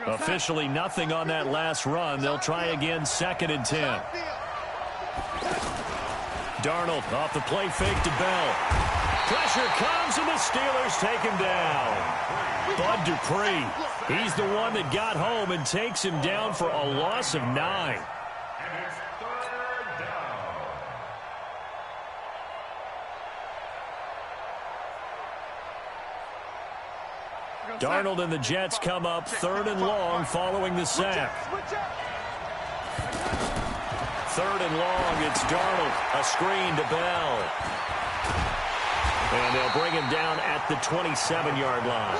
Officially nothing on that last run. They'll try again, 2nd and 10. Darnold off the play fake to Bell. Pressure comes, and the Steelers take him down. Bud Dupree, he's the one that got home and takes him down for a loss of 9. Darnold and the Jets come up 3rd and long following the sack. 3rd and long, it's Darnold. A screen to Bell. And they'll bring him down at the 27-yard line.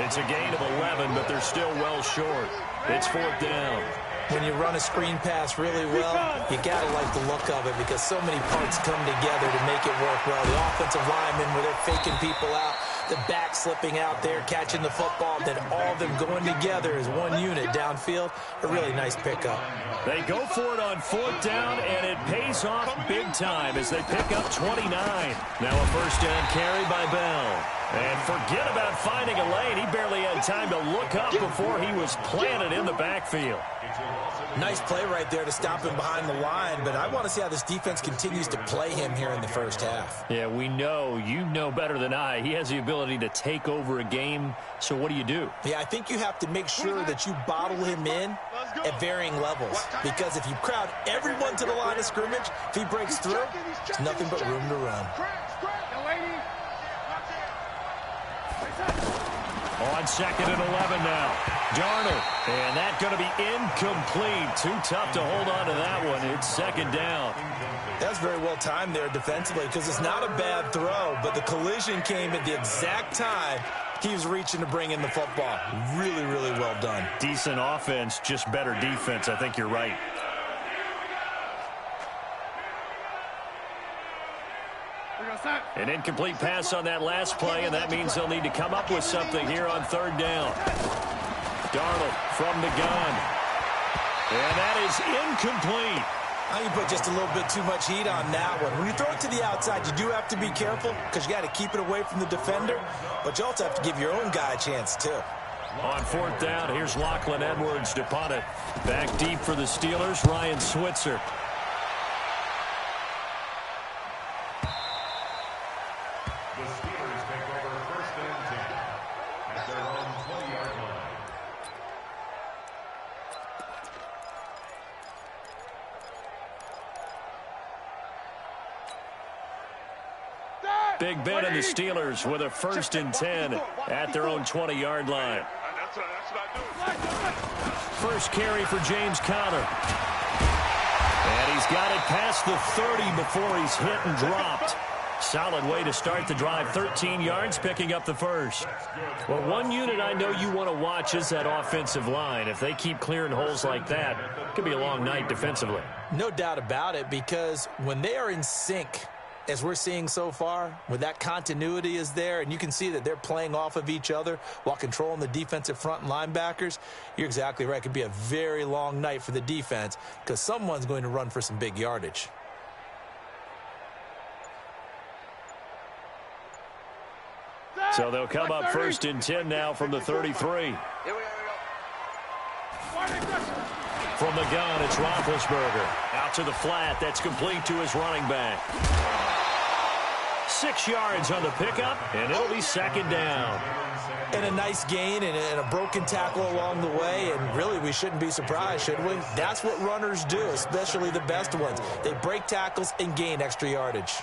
It's a gain of 11, but they're still well short. It's 4th down. When you run a screen pass really well, you got to like the look of it because so many parts come together to make it work well. The offensive linemen, where they're faking people out, the back slipping out there, catching the football, then all of them going together as one unit downfield. A really nice pickup. They go for it on 4th down, and it pays off big time as they pick up 29. Now a 1st down carry by Bell. And forget about finding a lane. He barely had time to look up before he was planted in the backfield. Nice play right there to stop him behind the line, but I want to see how this defense continues to play him here in the first half. Yeah, we know. You know better than I. He has the ability to take over a game, so what do? Yeah, I think you have to make sure that you bottle him in at varying levels, because if you crowd everyone to the line of scrimmage, if he breaks through, there's nothing but room to run. On 2nd and 11 now. Darnold. And that's going to be incomplete. Too tough to hold on to that one. It's 2nd down. That's very well timed there defensively because it's not a bad throw, but the collision came at the exact time he was reaching to bring in the football. Really, really well done. Decent offense, just better defense. I think you're right. An incomplete pass on that last play, and that means they'll need to come up with something here on 3rd down. Darnold from the gun. And that is incomplete. Now you put just a little bit too much heat on that one. When you throw it to the outside, you do have to be careful because you got to keep it away from the defender, but you also have to give your own guy a chance too. On 4th down, here's Lachlan Edwards to punt it. Back deep for the Steelers, Ryan Switzer. Big Ben and the Steelers with a 1st and 10 at their own 20-yard line. First carry for James Conner. And he's got it past the 30 before he's hit and dropped. Solid way to start the drive. 13 yards, picking up the first. Well, one unit I know you want to watch is that offensive line. If they keep clearing holes like that, it could be a long night defensively. No doubt about it, because when they are in sync, as we're seeing so far, when that continuity is there, and you can see that they're playing off of each other while controlling the defensive front and linebackers, you're exactly right. It could be a very long night for the defense because someone's going to run for some big yardage. So they'll come up 1st and 10 now from the 33. From the gun, it's Roethlisberger. Out to the flat. That's complete to his running back. 6 yards on the pickup, and it'll be 2nd down. And a nice gain and a broken tackle along the way, and really we shouldn't be surprised, should we? That's what runners do, especially the best ones. They break tackles and gain extra yardage.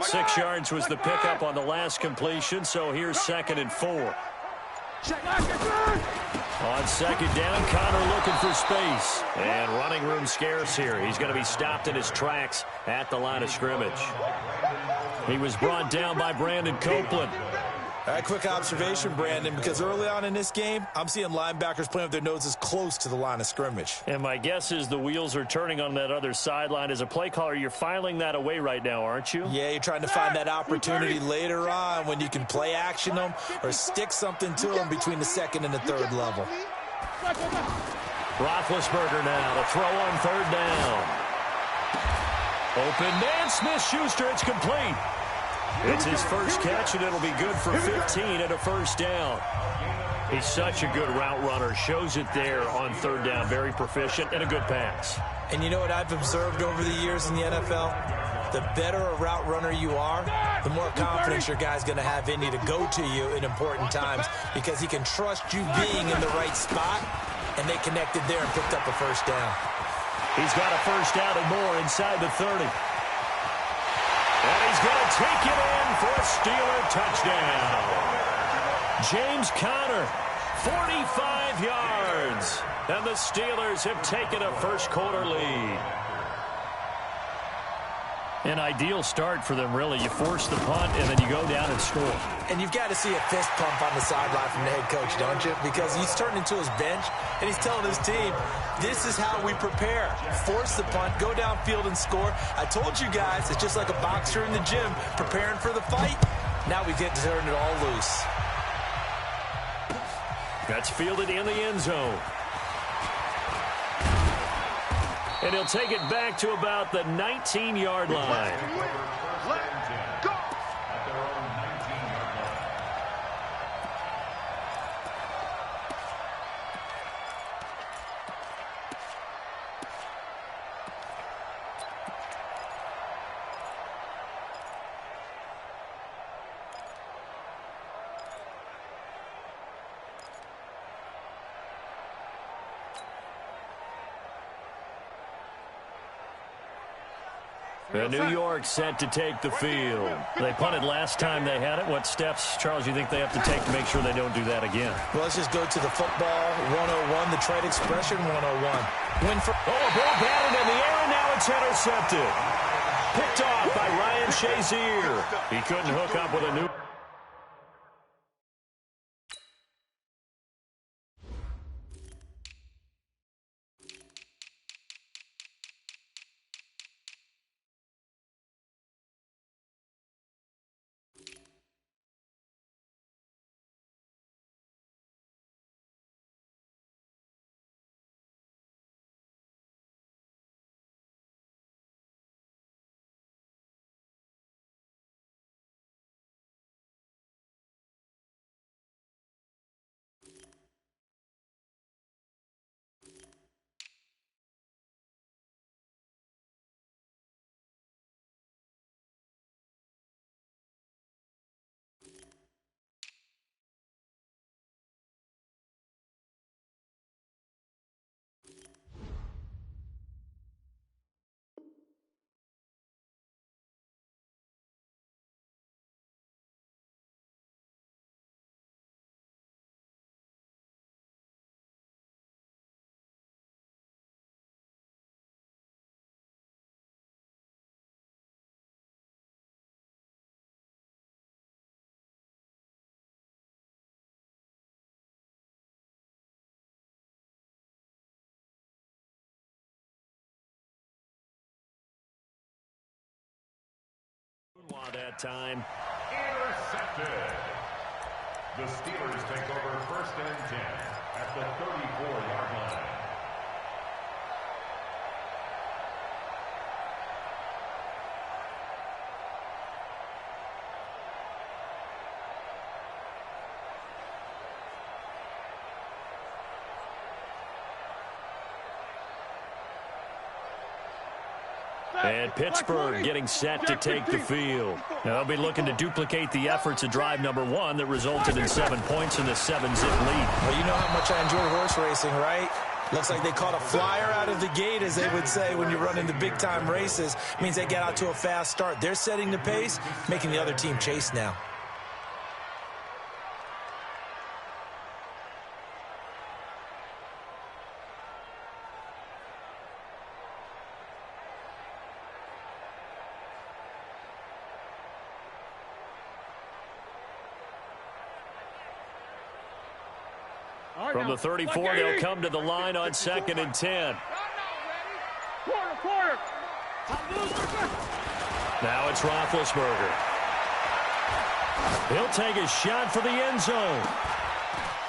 Six yards was the pickup on the last completion, so here's 2nd and 4. On 2nd down, Conner looking for space. And running room scarce here. He's going to be stopped in his tracks at the line of scrimmage. He was brought down by Brandon Copeland. All right, quick observation, Brandon, because early on in this game, I'm seeing linebackers playing with their noses close to the line of scrimmage. And my guess is the wheels are turning on that other sideline. As a play caller, you're filing that away right now, aren't you? Yeah, you're trying to find that opportunity later on when you can play action them or stick something to them between the second and the third level. Roethlisberger now to throw on third down. Open man, Smith-Schuster, it's complete. It's his first catch, and it'll be good for 15 and a first down. He's such a good route runner. Shows it there on third down. Very proficient and a good pass. And you know what I've observed over the years in the NFL? The better a route runner you are, the more confidence your guy's going to have in you to go to you in important times because he can trust you being in the right spot, and they connected there and picked up a first down. He's got a first down and more inside the 30. And he's going to take it in for a Steeler touchdown. James Conner, 45 yards. And the Steelers have taken a first-quarter lead. An ideal start for them, really. You force the punt, and then you go down and score. And you've got to see a fist pump on the sideline from the head coach, don't you? Because he's turned into his bench, and he's telling his team, this is how we prepare. Force the punt, go downfield and score. I told you guys, it's just like a boxer in the gym preparing for the fight. Now we get to turn it all loose. That's fielded in the end zone. And he'll take it back to about the 19-yard line. Let's go! New York set to take the field. They punted last time they had it. What steps, Charles, you think they have to take to make sure they don't do that again? Well, let's just go to the football 101, the trade expression 101. Win for... Oh, a ball batted in the air, and now it's intercepted. Picked off by Ryan Shazier. He couldn't hook up with a new... That time. Intercepted. The Steelers take over first and 10 at the 34-yard line. And Pittsburgh getting set to take the field. They'll be looking to duplicate the efforts of drive number 1 that resulted in 7 points in the 7-zip lead. Well, you know how much I enjoy horse racing, right? Looks like they caught a flyer out of the gate, as they would say when you run into big-time races. Means they get out to a fast start. They're setting the pace, making the other team chase now. From the 34, they'll come to the line on 2nd and 10. Now it's Roethlisberger. He'll take a shot for the end zone.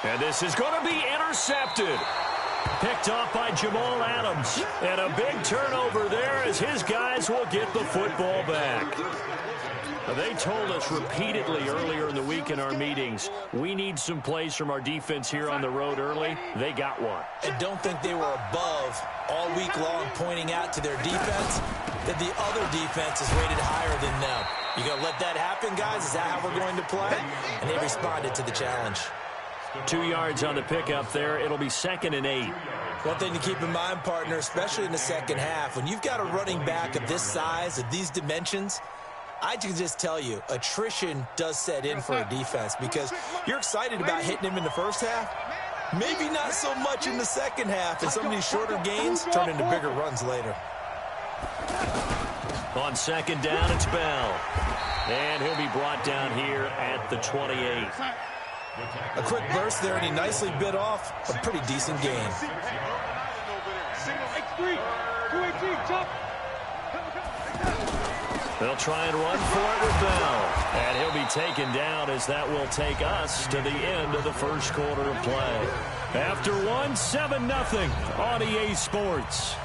And this is going to be intercepted. Picked off by Jamal Adams. And a big turnover there as his guys will get the football back. They told us repeatedly earlier in the week in our meetings, we need some plays from our defense here on the road early. They got one. I don't think they were above all week long pointing out to their defense that the other defense is rated higher than them. You going to let that happen, guys? Is that how we're going to play? And they responded to the challenge. 2 yards on the pickup there. It'll be 2nd and 8. One thing to keep in mind, partner, especially in the second half, when you've got a running back of this size, of these dimensions, I can just tell you, attrition does set in for a defense because you're excited about hitting him in the first half. Maybe not so much in the second half, and some of these shorter gains turn into bigger runs later. On 2nd down, it's Bell. And he'll be brought down here at the 28. A quick burst there, and he nicely bit off a pretty decent gain. They'll try and run for it with Bell. And he'll be taken down as that will take us to the end of the first quarter of play. After one, 7-0 on EA Sports.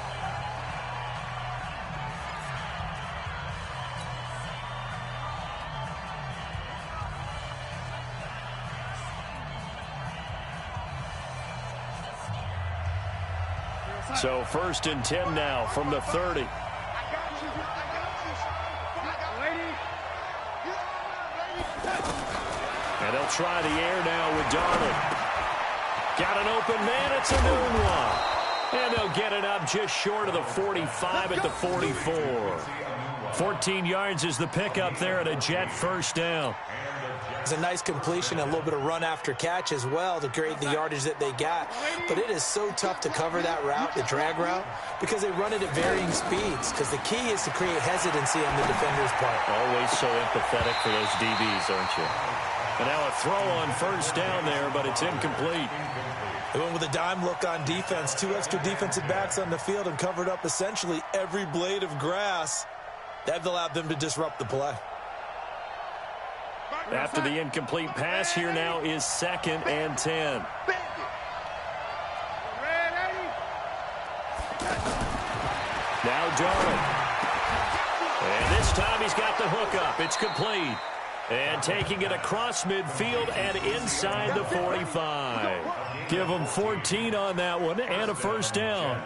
So 1st and 10 now from the 30. And they'll try the air now with Darnold. Got an open man. It's a noon one. And they'll get it up just short of the 45 at the 44. 14 yards is the pickup there at a Jet first down. It's a nice completion and a little bit of run after catch as well to create the yardage that they got. But it is so tough to cover that route, the drag route, because they run it at varying speeds. Because the key is to create hesitancy on the defender's part. Always so empathetic for those DBs, aren't you? And now a throw on first down there, but it's incomplete. They went with a dime look on defense. 2 extra defensive backs on the field and covered up essentially every blade of grass. That allowed them to disrupt the play. After the incomplete pass, here now is 2nd and 10. Now Darnold. And this time he's got the hook up. It's complete. And taking it across midfield and inside the 45. Give them 14 on that one and a first down.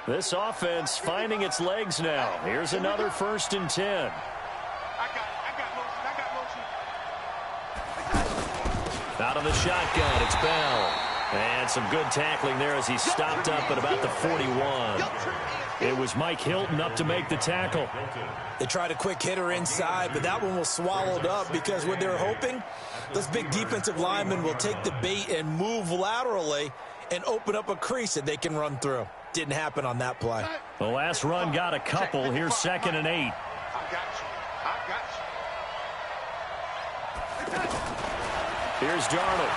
This offense finding its legs now. Here's another 1st and 10. Out of the shotgun, it's Bell. And some good tackling there as he stopped up at about the 41. It was Mike Hilton up to make the tackle. They tried a quick hitter inside, but that one was swallowed up because what they're hoping, those big defensive linemen will take the bait and move laterally and open up a crease that they can run through. Didn't happen on that play. The last run got a couple. Here's 2nd and 8. Here's Darnold.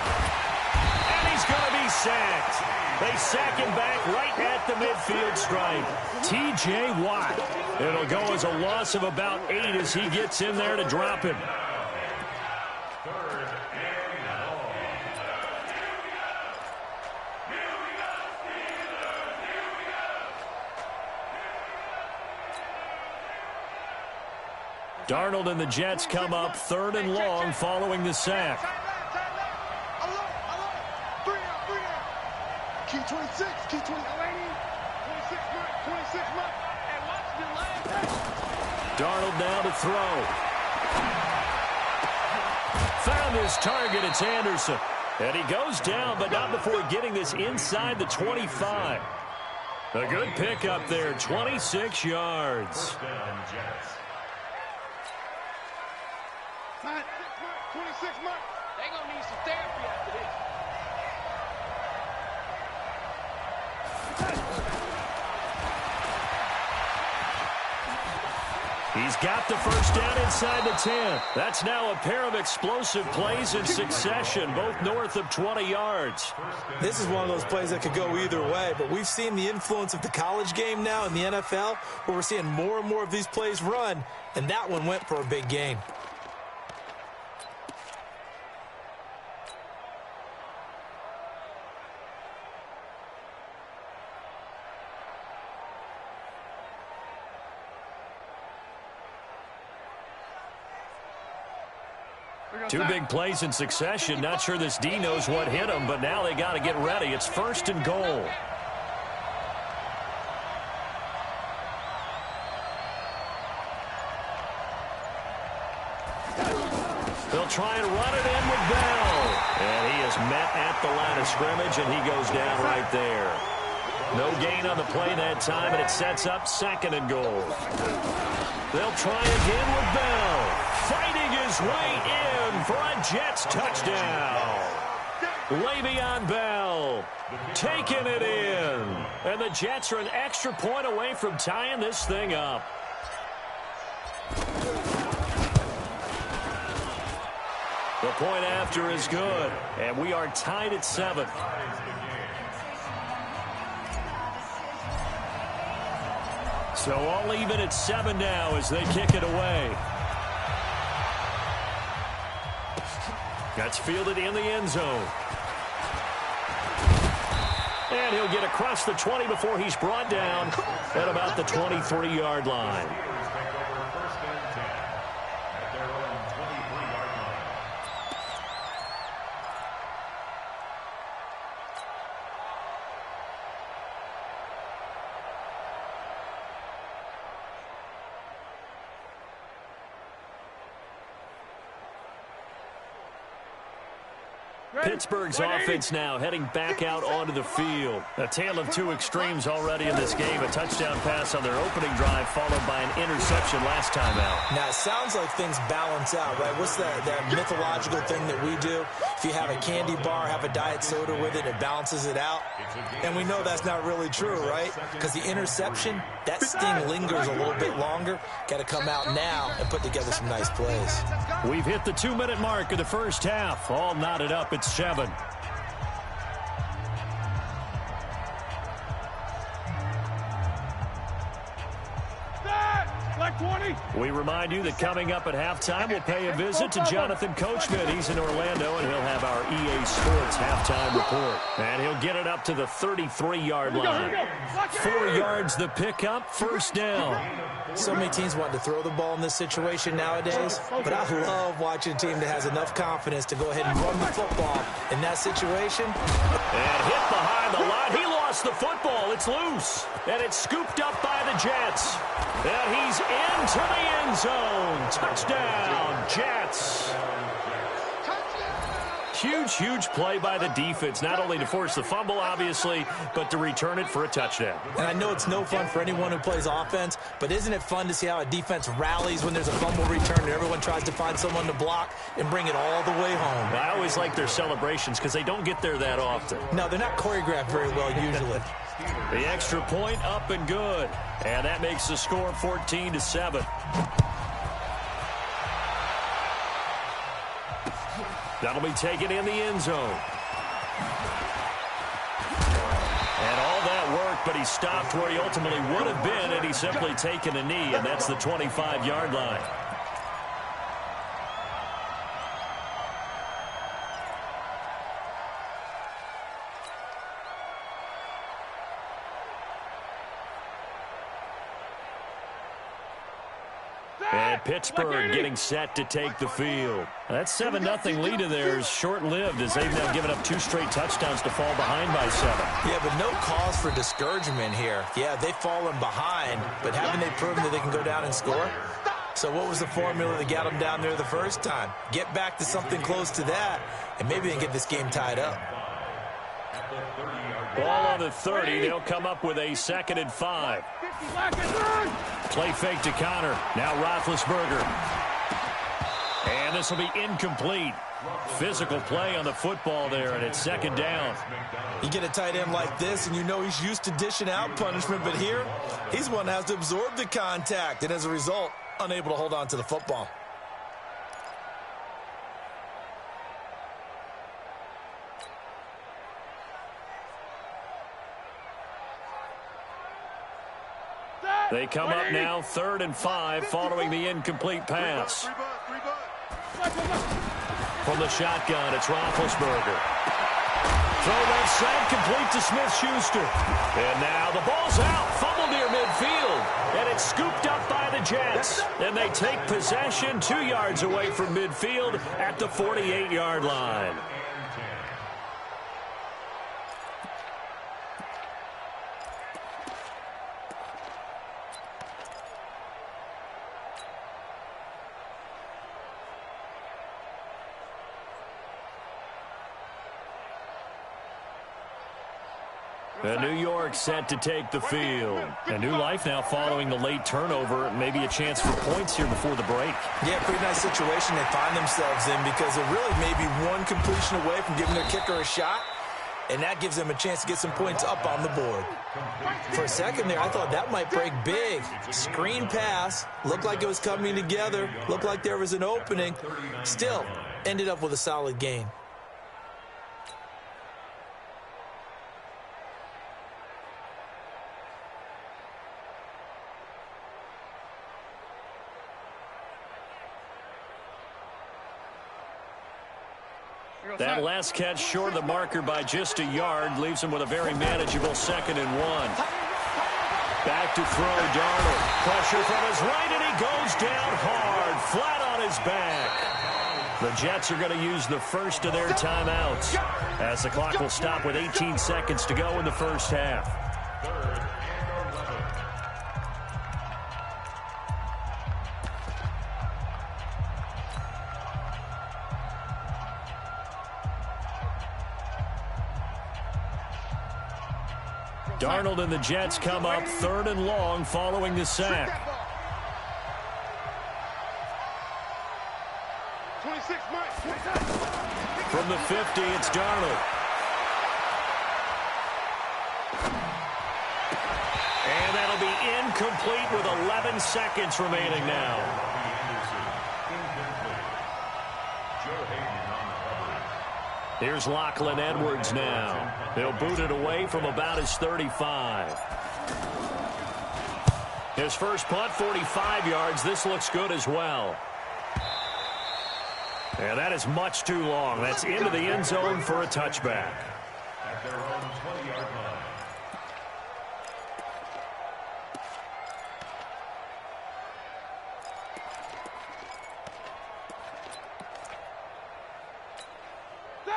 And he's going to be sacked. They sack him back right at the midfield stripe. T.J. Watt. It'll go as a loss of about 8 as he gets in there to drop him. Darnold and the Jets come up 3rd and long following the sack. Key 26, key 26 mark, 26 mark. And watch the leg. Darnold now to throw. Found his target, it's Anderson. And he goes down, but not before getting this inside the 25. A good pickup there, 26 yards. 26 mark. They gonna need some therapy after this. He's got the first down inside the 10. That's now a pair of explosive plays in succession, both north of 20 yards. This is one of those plays that could go either way, but we've seen the influence of the college game now in the NFL, where we're seeing more and more of these plays run, and that one went for a big gain. Two big plays in succession. Not sure this D knows what hit him, but now they got to get ready. It's 1st and goal. They'll try and run it in with Bell. And he is met at the line of scrimmage, and he goes down right there. No gain on the play that time, and it sets up 2nd and goal. They'll try again with Bell. Fighting his way in for a Jets touchdown. Le'Veon Bell taking it in. And the Jets are an extra point away from tying this thing up. The point after is good. And we are tied at 7. So all even at 7 now as they kick it away. That's fielded in the end zone. And he'll get across the 20 before he's brought down at about the 23-yard line. Pittsburgh's offense now heading back out onto the field. A tale of two extremes already in this game. A touchdown pass on their opening drive followed by an interception last time out. Now, it sounds like things balance out, right? What's that mythological thing that we do? If you have a candy bar, have a diet soda with it, it balances it out. And we know that's not really true, right? Because the interception, that sting lingers a little bit longer. Got to come out now and put together some nice plays. We've hit the 2-minute mark of the first half. All knotted up. It's 7. We remind you that coming up at halftime, we'll pay a visit to Jonathan Coachman. He's in Orlando, and he'll have our EA Sports halftime report. And he'll get it up to the 33-yard line. 4 yards the pickup, first down. So many teams want to throw the ball in this situation nowadays, but I love watching a team that has enough confidence to go ahead and run the football in that situation. And hit behind the line. He lost the football. It's loose. And it's scooped up by the Jets. And he's into the end zone. Touchdown, Jets. Huge, huge play by the defense, not only to force the fumble, obviously, but to return it for a touchdown. And I know it's no fun for anyone who plays offense, but isn't it fun to see how a defense rallies when there's a fumble return and everyone tries to find someone to block and bring it all the way home? I always like their celebrations because they don't get there that often. No, they're not choreographed very well usually. The extra point up and good. And that makes the score 14-7. That'll be taken in the end zone. And all that work, but he stopped where he ultimately would have been, and he's simply taken a knee, and that's the 25-yard line. And Pittsburgh getting set to take the field. That 7-0 lead of theirs short-lived as they've now given up 2 straight touchdowns to fall behind by 7. Yeah, but no cause for discouragement here. Yeah, they've fallen behind, but haven't they proven that they can go down and score? So what was the formula that got them down there the first time? Get back to something close to that, and maybe they can get this game tied up. Ball on the 30. They'll come up with a 2nd and 5. Play fake to Connor. Now Roethlisberger. And this will be incomplete. Physical play on the football there, and it's 2nd down. You get a tight end like this, and you know he's used to dishing out punishment, but here, he's one that has to absorb the contact, and as a result, unable to hold on to the football. They come up now 3rd and 5 following the incomplete pass. From the shotgun, it's Roethlisberger. Throw left side, complete to Smith-Schuster. And now the ball's out, fumble near midfield. And it's scooped up by the Jets. And they take possession 2 yards away from midfield at the 48-yard line. And New York set to take the field. A new life now following the late turnover. Maybe a chance for points here before the break. Yeah, pretty nice situation they find themselves in because they're really maybe one completion away from giving their kicker a shot. And that gives them a chance to get some points up on the board. For a second there, I thought that might break big. Screen pass. Looked like it was coming together. Looked like there was an opening. Still, ended up with a solid gain. That last catch short of the marker by just a yard leaves him with a very manageable 2nd and 1. Back to throw, Darnold. Pressure from his right, and he goes down hard, flat on his back. The Jets are going to use the first of their timeouts as the clock will stop with 18 seconds to go in the first half. Darnold and the Jets come up 3rd and long following the sack. From the 50, it's Darnold. And that'll be incomplete with 11 seconds remaining now. Here's Lachlan Edwards now. He'll boot it away from about his 35. His first punt, 45 yards. This looks good as well. And that is much too long. That's into the end zone for a touchback. At their own 20-yard line.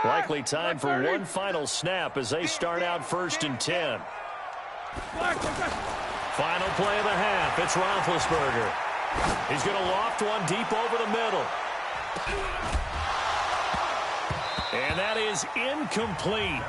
Likely time for one final snap as they start out 1st and 10. Final play of the half. It's Roethlisberger. He's going to loft one deep over the middle. And that is incomplete.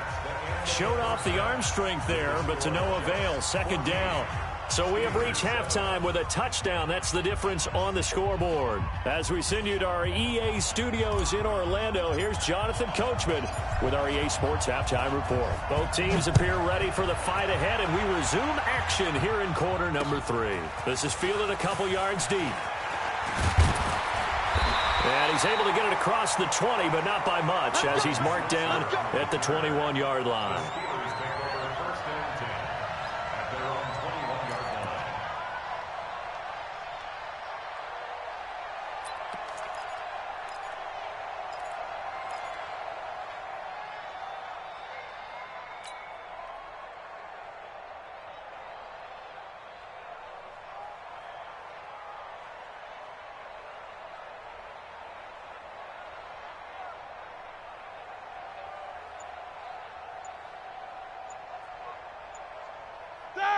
Showed off the arm strength there, but to no avail. 2nd down. So we have reached halftime with a touchdown. That's the difference on the scoreboard. As we send you to our EA studios in Orlando, here's Jonathan Coachman with our EA Sports Halftime Report. Both teams appear ready for the fight ahead, and we resume action here in quarter number 3. This is fielded a couple yards deep. And he's able to get it across the 20, but not by much, as he's marked down at the 21-yard line.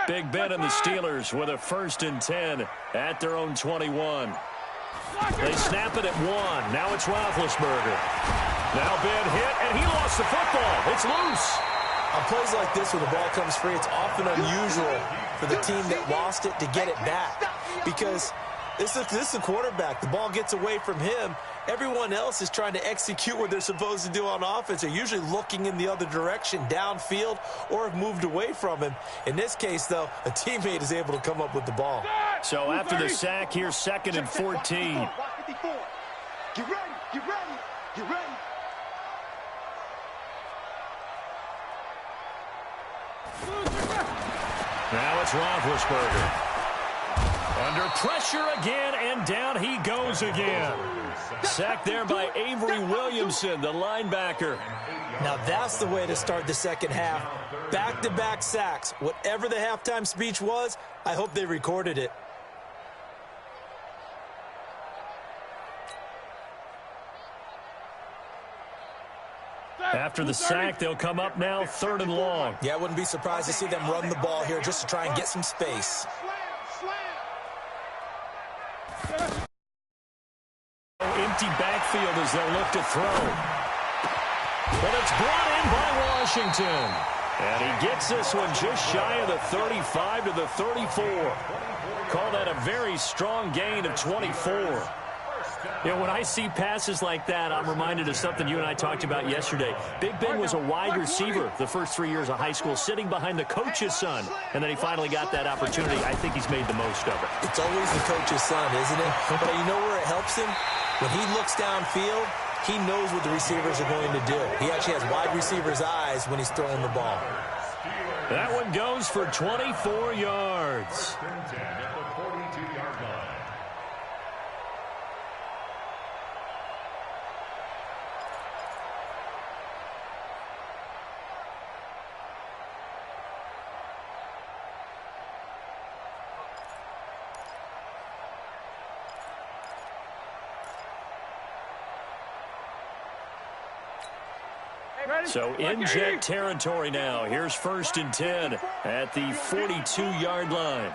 Big Ben and the Steelers with a 1st and 10 at their own 21. They snap it at 1. Now it's Roethlisberger. Now Ben hit, and he lost the football. It's loose. On plays like this where the ball comes free, it's often unusual for the team that lost it to get it back. Because this is the quarterback. The ball gets away from him. Everyone else is trying to execute what they're supposed to do on offense. They're usually looking in the other direction, downfield, or have moved away from him. In this case, though, a teammate is able to come up with the ball. So after the sack, here's 2nd and 14. Get ready, get ready, get ready. Now it's Roethlisberger. Under pressure again, and down he goes again. Sacked there by Avery Williamson, the linebacker. Now that's the way to start the second half. Back-to-back sacks. Whatever the halftime speech was, I hope they recorded it. After the sack, they'll come up now 3rd and long. Yeah, I wouldn't be surprised to see them run the ball here just to try and get some space. Empty backfield as they'll look to throw. But it's brought in by Washington. And he gets this one just shy of the 35 to the 34. Call that a very strong gain of 24. You know, when I see passes like that, I'm reminded of something you and I talked about yesterday. Big Ben was a wide receiver the first 3 years of high school, sitting behind the coach's son. And then he finally got that opportunity. I think he's made the most of it. It's always the coach's son, isn't it? But you know where it helps him? When he looks downfield, he knows what the receivers are going to do. He actually has wide receivers' eyes when he's throwing the ball. That one goes for 24 yards. So in jet territory now. Here's 1st and 10 at the 42-yard line.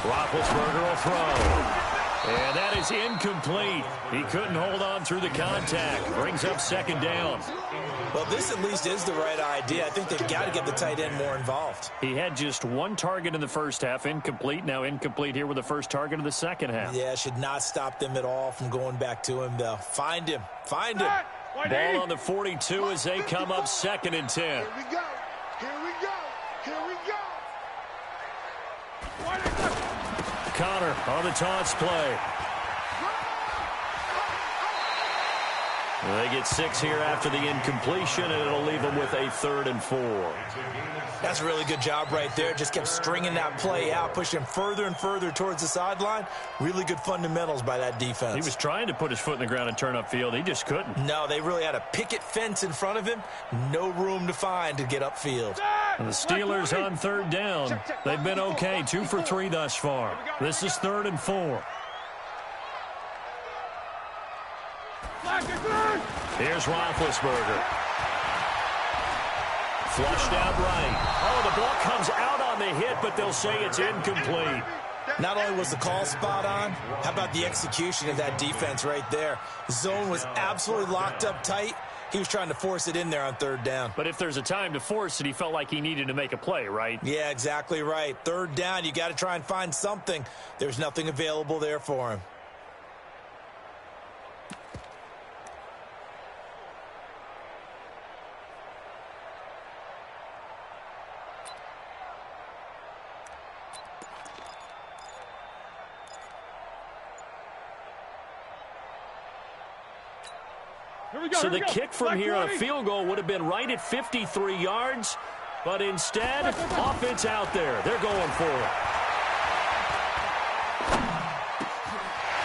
Roethlisberger will throw. And that is incomplete. He couldn't hold on through the contact. Brings up 2nd down. Well, this at least is the right idea. I think they've got to get the tight end more involved. He had just 1 target in the first half, incomplete. Now incomplete here with the first target of the second half. Yeah, should not stop them at all from going back to him, though. Find him. Find him. Ball on the 42 as they come up 2nd and 10. Here we go. Here we go. Here we go. Connor on the taunts play. They get 6 here after the incompletion, and it'll leave them with a 3rd and 4. That's a really good job right there. Just kept stringing that play out, pushing him further and further towards the sideline. Really good fundamentals by that defense. He was trying to put his foot in the ground and turn upfield. He just couldn't. No, they really had a picket fence in front of him. No room to find to get upfield. And the Steelers on 3rd down. They've been okay, 2 for 3 thus far. This is 3rd and 4. Here's Roethlisberger. Flushed out right. Oh, the ball comes out on the hit, but they'll say it's incomplete. Not only was the call spot on, how about the execution of that defense right there? The zone was absolutely locked up tight. He was trying to force it in there on 3rd down. But if there's a time to force it, he felt like he needed to make a play, right? Yeah, exactly right. 3rd down, you got to try and find something. There's nothing available there for him. So the kick from here on a field goal would have been right at 53 yards, but instead, offense out there. They're going for it.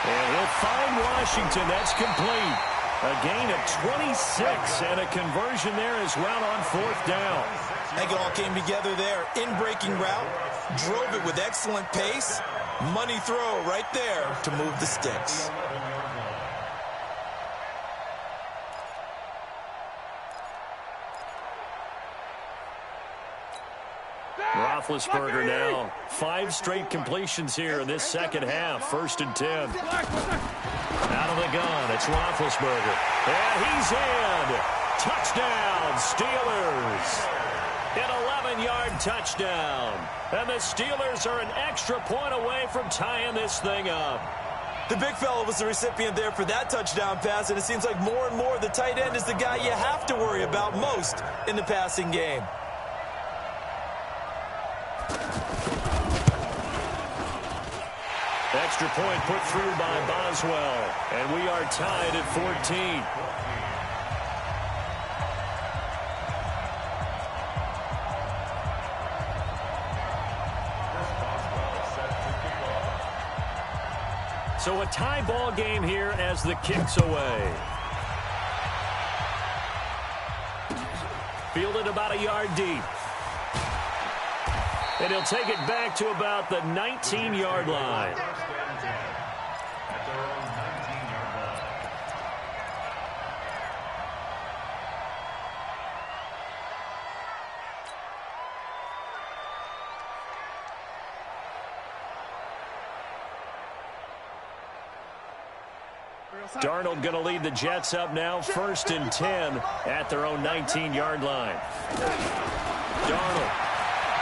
And he'll find Washington. That's complete. A gain of 26 and a conversion there as well on 4th down. I think it all came together there. In-breaking route, drove it with excellent pace. Money throw right there to move the sticks. Roethlisberger now. 5 straight completions here in this second half. 1st and 10. Out of the gun, it's Roethlisberger. And he's in. Touchdown, Steelers. An 11-yard touchdown. And the Steelers are an extra point away from tying this thing up. The big fella was the recipient there for that touchdown pass, and it seems like more and more the tight end is the guy you have to worry about most in the passing game. Extra point put through by Boswell. And we are tied at 14. So a tie ball game here as the kick's away. Fielded about a yard deep. And he'll take it back to about the 19-yard line. Darnold going to lead the Jets up now, 1st and 10 at their own 19-yard line. Darnold,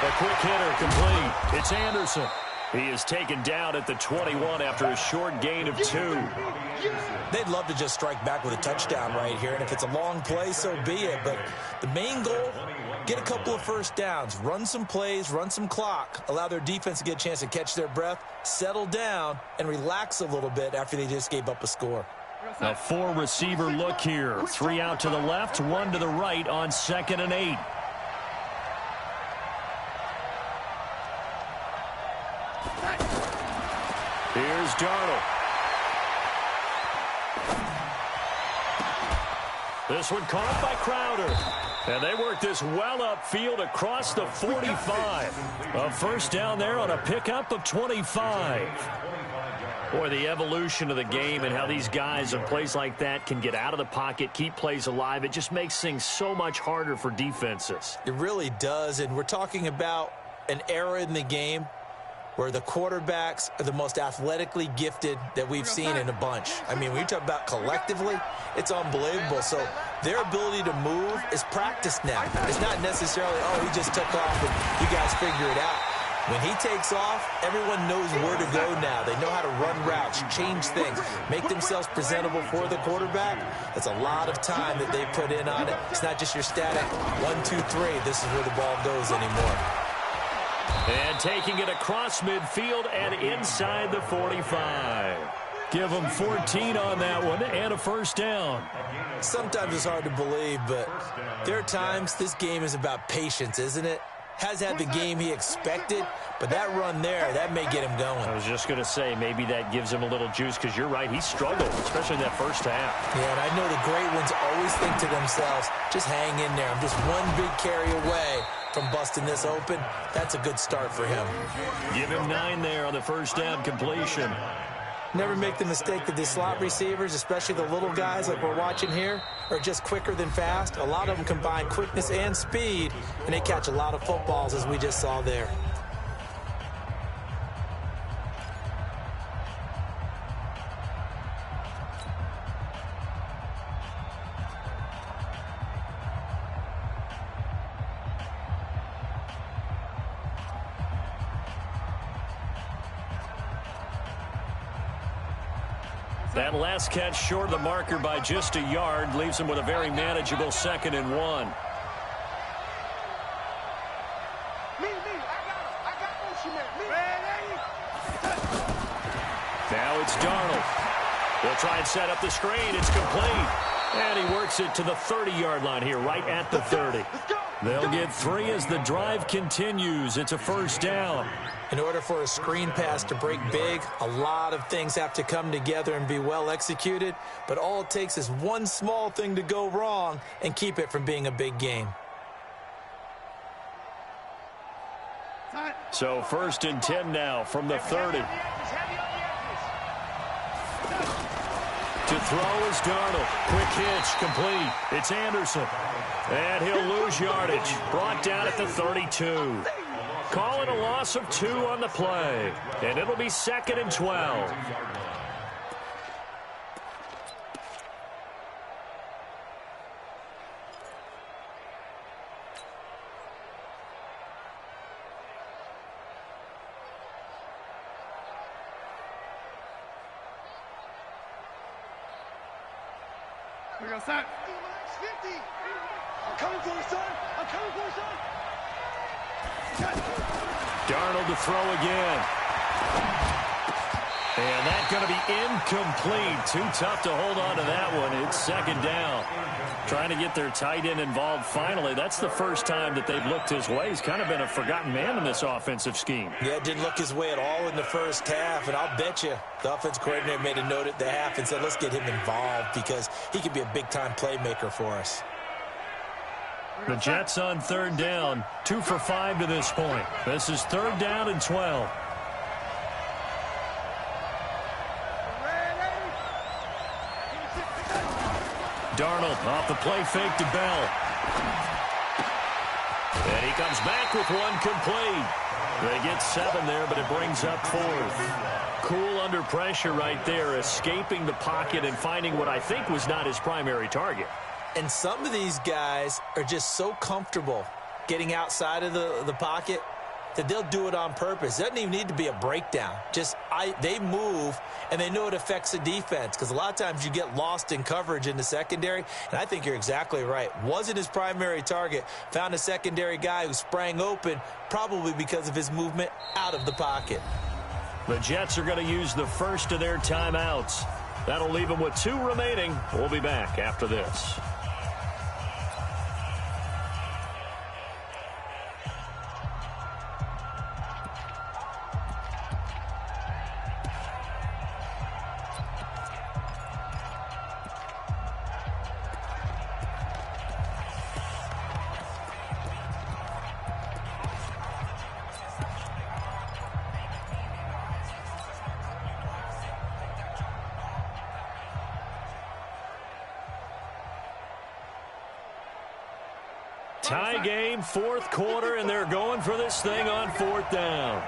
a quick hitter, complete. It's Anderson. He is taken down at the 21 after a short gain of 2. They'd love to just strike back with a touchdown right here, and if it's a long play, so be it. But the main goal, get a couple of first downs, run some plays, run some clock, allow their defense to get a chance to catch their breath, settle down, and relax a little bit after they just gave up a score. A 4-receiver look here. 3 out to the left, 1 to the right on 2nd and 8. Here's Darnold. This one caught by Crowder. And they work this well upfield across the 45. A first down there on a pickup of 25. Boy, the evolution of the game and how these guys in plays like that can get out of the pocket, keep plays alive, it just makes things so much harder for defenses. It really does, and we're talking about an era in the game where the quarterbacks are the most athletically gifted that we've seen in a bunch. I mean, when you talk about collectively, it's unbelievable. So their ability to move is practiced now. It's not necessarily, oh, he just took off and you guys figure it out. When he takes off, everyone knows where to go now. They know how to run routes, change things, make themselves presentable for the quarterback. That's a lot of time that they put in on it. It's not just your static 1, 2, 3. This is where the ball goes anymore. And taking it across midfield and inside the 45. Give them 14 on that one and a first down. Sometimes it's hard to believe, but there are times this game is about patience, isn't it? Has had the game he expected, but that run there, that may get him going. I was just going to say, maybe that gives him a little juice, because you're right, he struggled, especially in that first half. Yeah, and I know the great ones always think to themselves, just hang in there. I'm just one big carry away from busting this open. That's a good start for him. Give him 9 there on the first down completion. Never make the mistake that the slot receivers, especially the little guys like we're watching here, are just quicker than fast. A lot of them combine quickness and speed, and they catch a lot of footballs, as we just saw there. That last catch short of the marker by just a yard leaves him with a very manageable 2nd and 1. Now it's Darnold. They'll try and set up the screen. It's complete. And he works it to the 30-yard line here, right at the 30. They'll get 3 as the drive continues. It's a first down. In order for a screen pass to break big, a lot of things have to come together and be well executed, but all it takes is one small thing to go wrong and keep it from being a big game. So 1st and 10 now from the 30. To throw is Darnold. Quick hitch, complete. It's Anderson. And he'll lose yardage. Brought down at the 32. Call it a loss of 2 on the play. And it'll be 2nd and 12. We got set. 50. I'm coming for you, son. I'm coming for you, son. Darnold to throw again. And that's going to be incomplete. Too tough to hold on to that one. It's second down. Trying to get their tight end involved finally. That's the first time that they've looked his way. He's kind of been a forgotten man in this offensive scheme. Yeah, didn't look his way at all in the first half. And I'll bet you the offense coordinator made a note at the half and said, let's get him involved because he could be a big-time playmaker for us. The Jets on third down. 2 for 5 to this point. This is third down and 12. Darnold off the play fake to Bell. And he comes back with one complete. They get 7 there, but it brings up 4th. Cool under pressure right there, escaping the pocket and finding what I think was not his primary target. And some of these guys are just so comfortable getting outside of the pocket that they'll do it on purpose. It doesn't even need to be a breakdown. They move, and they know it affects the defense because a lot of times you get lost in coverage in the secondary, and I think you're exactly right. Wasn't his primary target. Found a secondary guy who sprang open, probably because of his movement out of the pocket. The Jets are going to use the first of their timeouts. That'll leave them with 2 remaining. We'll be back after this. Tie game, 4th quarter, and they're going for this thing on 4th down.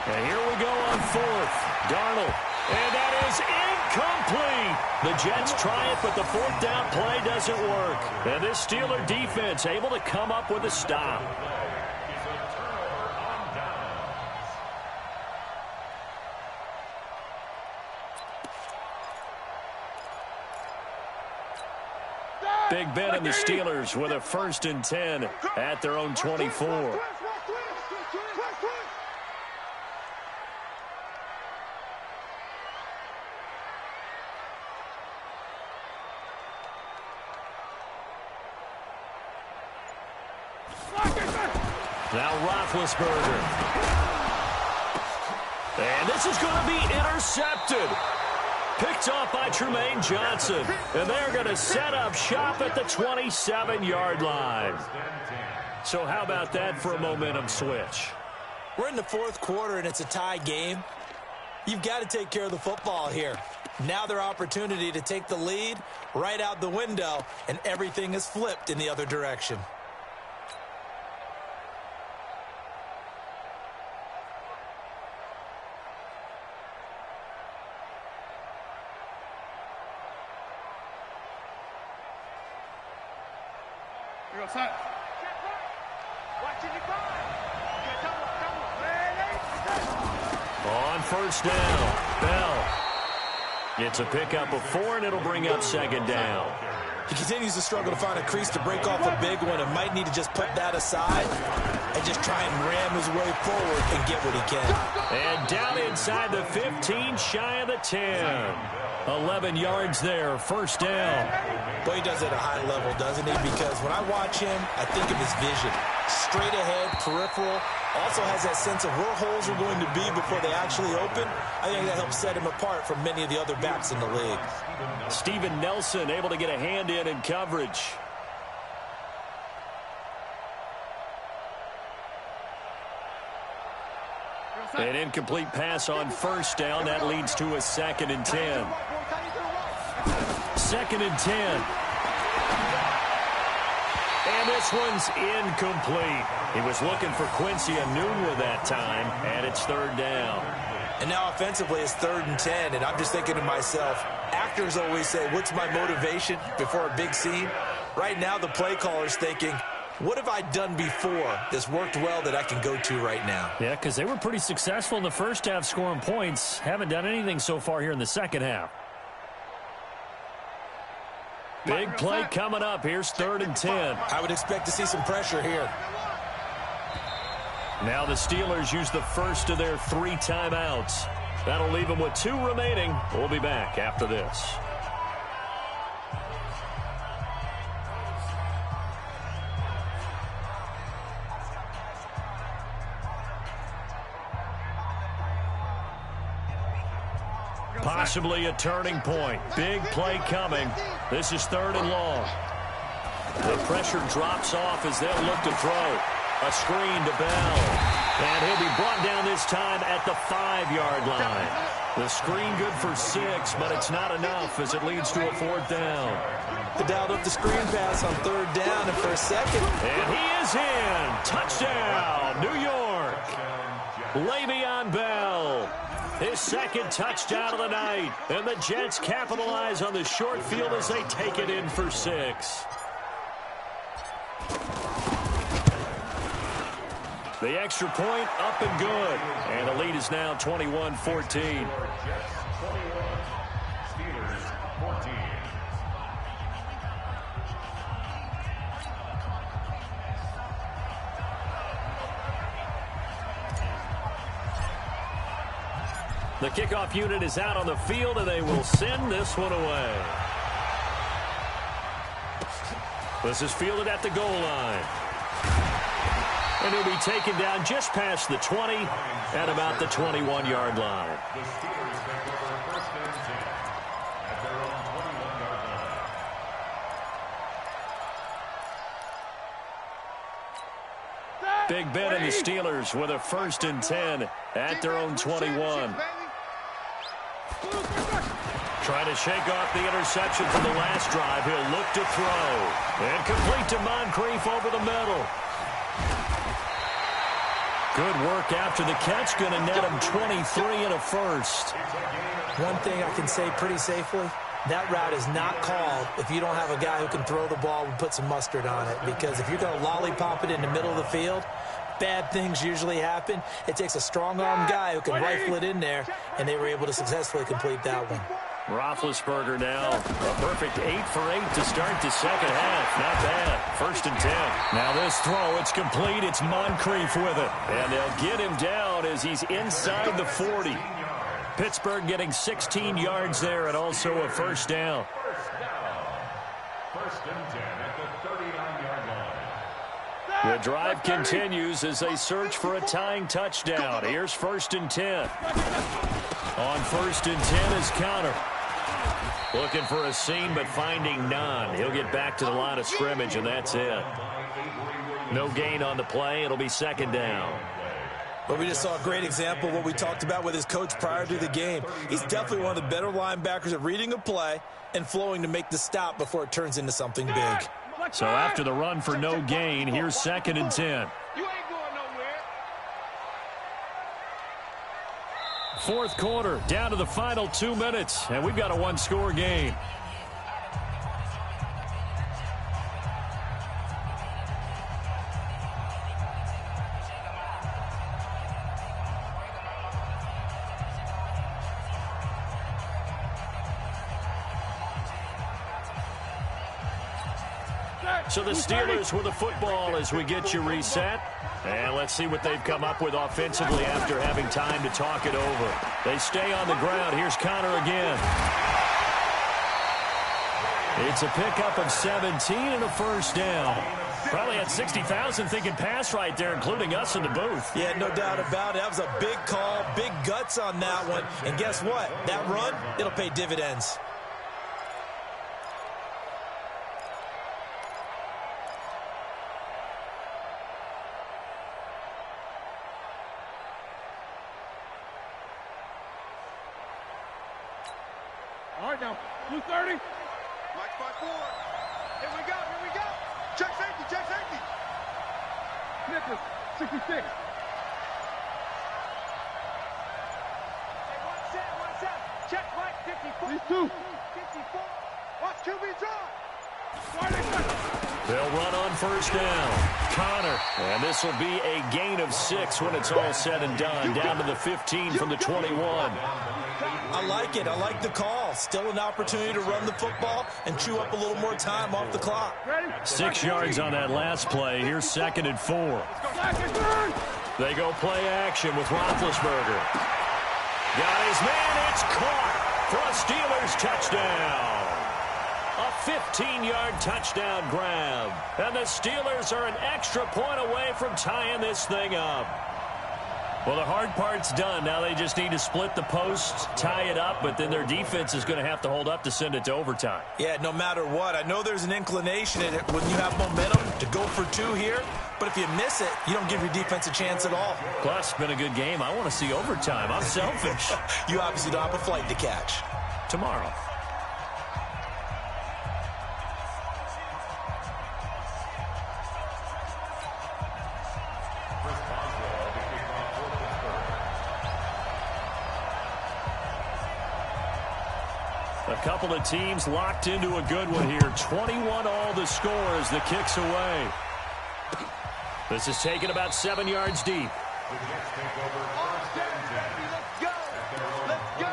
And here we go on 4th. Darnold. And that is incomplete. The Jets try it, but the 4th down play doesn't work. And this Steeler defense able to come up with a stop. Big Ben and the Steelers with a 1st and 10 at their own 24. Now Roethlisberger. And this is going to be intercepted. Picked off by Tremaine Johnson. And they're going to set up shop at the 27-yard line. So how about that for a momentum switch? We're in the 4th quarter, and it's a tie game. You've got to take care of the football here. Now their opportunity to take the lead right out the window, and everything is flipped in the other direction. On 1st down, Bell gets a pickup of 4, and it'll bring up 2nd down. He continues to struggle to find a crease to break off a big one and might need to just put that aside and just try and ram his way forward and get what he can. And down inside the 15, shy of the 10. 11 yards there, 1st down. Boy, he does it at a high level, doesn't he? Because when I watch him, I think of his vision. Straight ahead, peripheral. Also has that sense of where holes are going to be before they actually open. I think that helps set him apart from many of the other backs in the league. Steven Nelson able to get a hand in coverage. An incomplete pass on 1st down. That leads to a 2nd and 10. 2nd and 10. And this one's incomplete. He was looking for Quincy Enunwa that time, and it's 3rd down. And now offensively it's 3rd and 10, and I'm just thinking to myself, actors always say, what's my motivation before a big scene? Right now the play caller's thinking, what have I done before that's worked well that I can go to right now? Yeah, because they were pretty successful in the first half scoring points. Haven't done anything so far here in the second half. Big play coming up. Here's 3rd and 10. I would expect to see some pressure here. Now the Steelers use the first of their 3 timeouts. That'll leave them with 2 remaining. We'll be back after this. Possibly a turning point. Big play coming. This is 3rd and long. The pressure drops off as they'll look to throw. A screen to Bell. And he'll be brought down this time at the 5-yard line. The screen good for 6, but it's not enough as it leads to a 4th down. They dialed up the screen pass on 3rd down, and for a second. And he is in. Touchdown, New York. Le'Veon Bell. His 2nd touchdown of the night. And the Jets capitalize on the short field as they take it in for 6. The extra point up and good. And the lead is now 21-14. Steelers 14. The kickoff unit is out on the field, and they will send this one away. This is fielded at the goal line. And he'll be taken down just past the 20 at about the 21-yard line. The Steelers take over 1st and 10 at their own 21-yard line. Big Ben and the Steelers with a 1st and 10 at their own 21. Trying to shake off the interception from the last drive. He'll look to throw. And complete to Moncrief over the middle. Good work after the catch. Going to net him 23 and a 1st. One thing I can say pretty safely, that route is not called if you don't have a guy who can throw the ball and put some mustard on it. Because if you're going to lollipop it in the middle of the field, bad things usually happen. It takes a strong-arm guy who can rifle it in there, and they were able to successfully complete that one. Roethlisberger now a perfect 8 for 8 to start the 2nd half. Not bad. 1st and 10. Now this throw, it's complete. It's Moncrief with it. And they'll get him down as he's inside the 40. Pittsburgh getting 16 yards there and also a 1st down. 1st and 10 at the 39-yard line. The drive continues as they search for a tying touchdown. Here's 1st and 10. On 1st and 10 is Counter. Looking for a seam, but finding none. He'll get back to the line of scrimmage, and that's it. No gain on the play. It'll be 2nd down. But we just saw a great example of what we talked about with his coach prior to the game. He's definitely one of the better linebackers at reading a play and flowing to make the stop before it turns into something big. So after the run for no gain, here's 2nd and 10. 4th quarter, down to the final 2 minutes, and we've got a 1-score game. So the Steelers with the football as we get you reset. And let's see what they've come up with offensively after having time to talk it over. They stay on the ground. Here's Connor again. It's a pickup of 17 and a 1st down. Probably had 60,000 thinking pass right there, including us in the booth. Yeah, no doubt about it. That was a big call, big guts on that one. And guess what? That run, it'll pay dividends. All right, now, 230. Mike 5-4. Here we go, here we go. Check safety, check safety. Nicholas, 66. Hey, 1 set. Check Mike, 54. These 2. 54. Watch QB drive. They'll run on 1st down. Connor. And this will be a gain of 6 when it's all said and done. Down to the 15 from the 21. I like it. I like the call. Still an opportunity to run the football and chew up a little more time off the clock. 6 yards on that last play. Here's 2nd and 4. They go play action with Roethlisberger. Got his man. It's caught for a Steelers touchdown. A 15-yard touchdown grab. And the Steelers are an extra point away from tying this thing up. Well, the hard part's done. Now they just need to split the posts, tie it up, but then their defense is going to have to hold up to send it to overtime. Yeah, no matter what. I know there's an inclination in it when you have momentum to go for two here, but if you miss it, you don't give your defense a chance at all. Plus, it's been a good game. I want to see overtime. I'm selfish. You obviously don't have a flight to catch. Tomorrow. A couple of teams locked into a good one here. 21 all the score as the kick's away. This is taken about 7 yards deep. The Jets take over first and 10. Let's go. Let's go.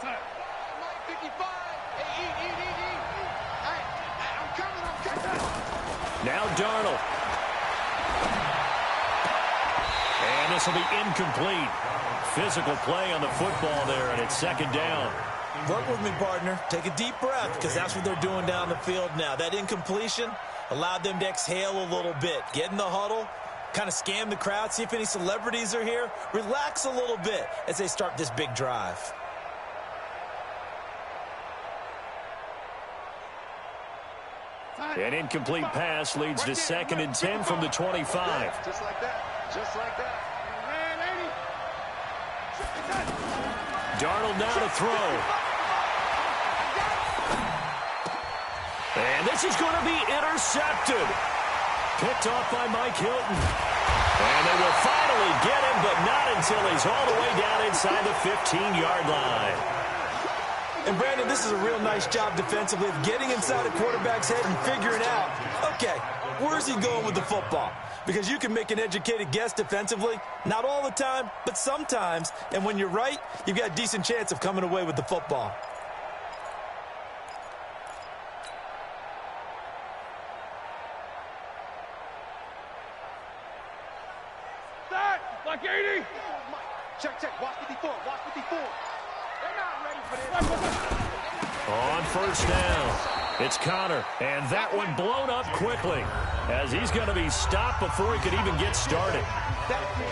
Mike 55. Hey, I'm coming. Now Darnold. And this will be incomplete. Physical play on the football there, and it's second down. Work with me, partner. Take a deep breath, because that's what they're doing down the field now. That incompletion allowed them to exhale a little bit. Get in the huddle, kind of scan the crowd, see if any celebrities are here. Relax a little bit as they start this big drive. An incomplete pass leads to second and 10 from the 25. Just like that. Just like that. Darnold now to throw. And this is going to be intercepted. Picked off by Mike Hilton. And they will finally get him, but not until he's all the way down inside the 15-yard line. And, Brandon, this is a real nice job defensively of getting inside a quarterback's head and figuring out, okay, where's he going with the football? Because you can make an educated guess defensively, not all the time, but sometimes. And when you're right, you've got a decent chance of coming away with the football. Start! Like 80! Check. Watch 54. Watch 54. They're not ready for this. On first down, it's Connor, and that one blown up quickly as he's going to be stopped before he could even get started.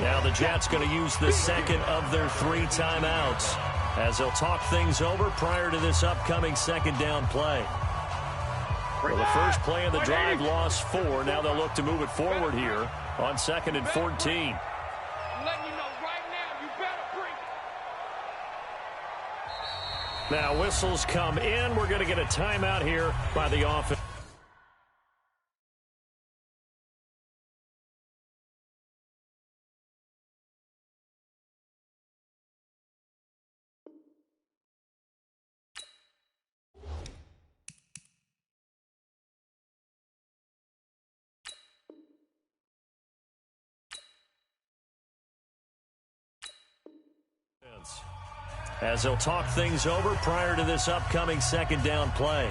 Now the Jets going to use the second of their 3 timeouts as they'll talk things over prior to this upcoming second down play. Well, the first play of the drive lost 4. Now they'll look to move it forward here on second and 14. Now whistles come in. We're going to get a timeout here by the offense. As they'll talk things over prior to this upcoming second down play.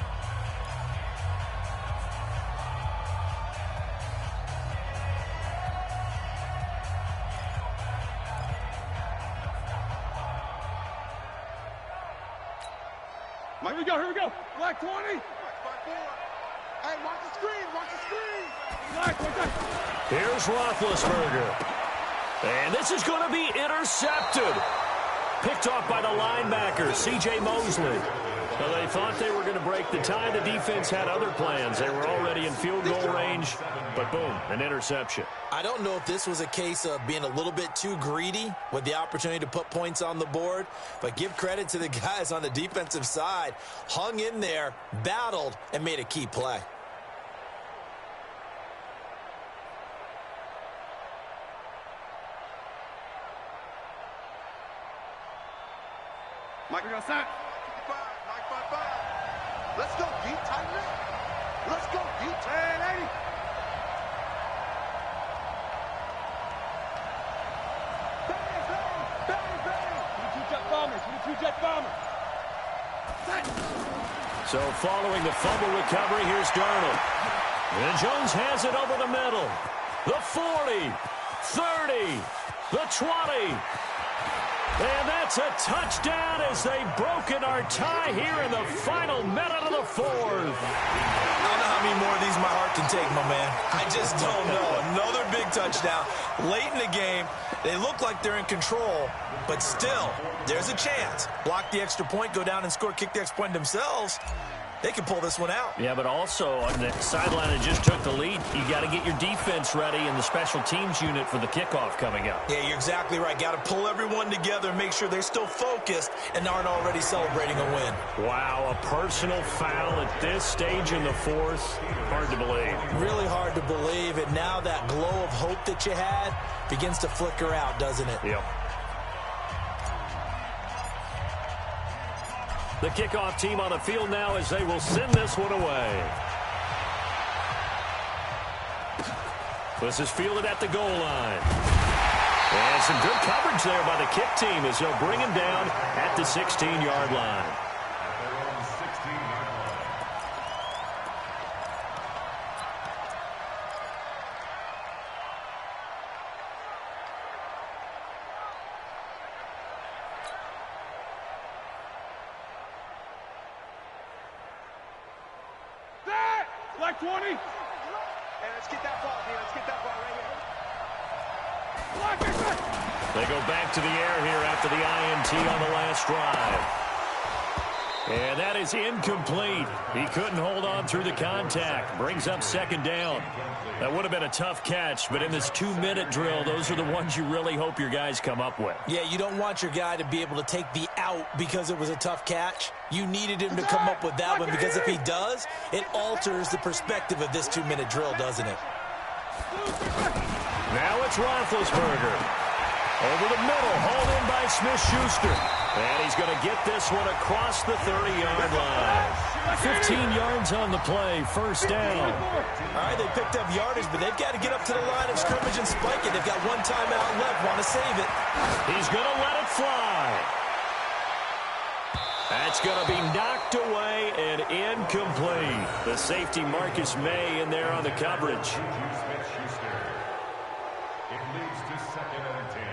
Here we go. Black 20. Hey, watch the screen. Here's Roethlisberger. And this is going to be intercepted. Picked off by the linebacker, C.J. Mosley. Well, they thought they were going to break the tie. The defense had other plans. They were already in field goal range, but boom, an interception. I don't know if this was a case of being a little bit too greedy with the opportunity to put points on the board, but give credit to the guys on the defensive side. Hung in there, battled, and made a key play. Mike, we got sack. 55. Let's go, deep, tighten up. Let's go. 80. Two-jet bombers. Two-jet bombers. So following the fumble recovery, here's Darnold. And Jones has it over the middle. The 40, 30, the 20. And that's a touchdown as they've broken our tie here in the final minute of the fourth. I don't know how many more of these my heart can take, my man. I just don't know. Another big touchdown. Late in the game, they look like they're in control, but still, there's a chance. Block the extra point, go down and score, kick the extra point themselves. They can pull this one out. Yeah, but also on the sideline that just took the lead, you got to get your defense ready and the special teams unit for the kickoff coming up. Yeah, you're exactly right. Got to pull everyone together and make sure they're still focused and aren't already celebrating a win. Wow, a personal foul at this stage in the fourth. Hard to believe. Really hard to believe, and now that glow of hope that you had begins to flicker out, doesn't it? Yep. The kickoff team on the field now as they will send this one away. This is fielded at the goal line. And some good coverage there by the kick team as they'll bring him down at the 16-yard line. Like 20. Hey, let's get that ball here. Let's get that ball right here. They go back to the air here after the INT on the last drive. And that is incomplete. He couldn't hold on through the contact. Brings up second down. That would have been a tough catch, but in this 2-minute drill, those are the ones you really hope your guys come up with. Yeah, you don't want your guy to be able to take the out because it was a tough catch. You needed him to come up with that one because if he does, it alters the perspective of this 2-minute drill, doesn't it? Now it's Roethlisberger. Over the middle, hauled in by Smith-Schuster. And he's going to get this one across the 30-yard line. 15 yards on the play, first down. All right, they picked up yardage, but they've got to get up to the line of scrimmage and spike it. They've got one timeout left, want to save it. He's going to let it fly. That's going to be knocked away and incomplete. The safety Marcus May in there on the coverage. It leads to 2nd and 10.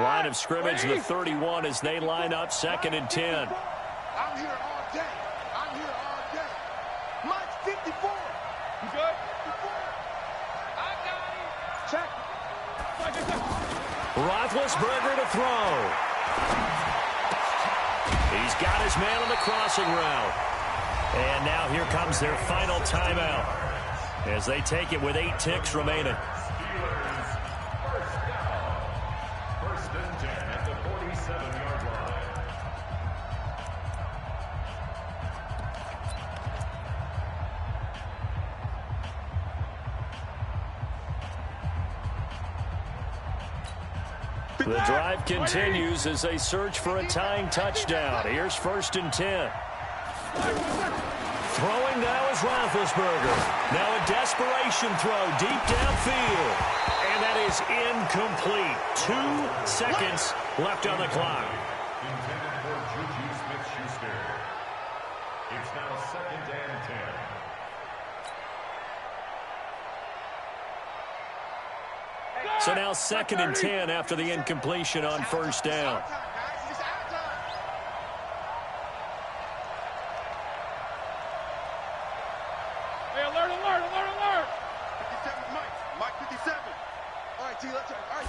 Line of scrimmage, the 31 as they line up 2nd and 10. I'm here all day. I'm here all day. Mike's 54. You good? 54. I got him. Check. Roethlisberger to throw. He's got his man on the crossing route. And now here comes their final timeout as they take it with 8 ticks remaining. The drive continues as they search for a tying touchdown. Here's 1st and 10. Throwing now is Roethlisberger. Now a desperation throw deep downfield. And that is incomplete. 2 seconds left on the clock. Intended for Juju Smith-Schuster. It's now 2nd and 10. So now 2nd and 10 after the incompletion on 1st down. Hey, alert, alert, alert, alert. 57, Mike 57. All right, T, let's go. All right,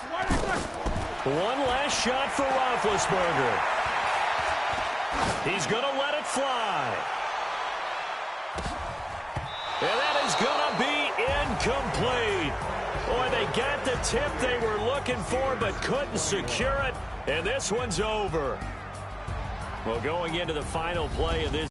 One last shot for Roethlisberger. He's going to let it fly. And that is going to be incomplete. Boy, they got the tip they were looking for but couldn't secure it, and this one's over. Well, going into the final play of this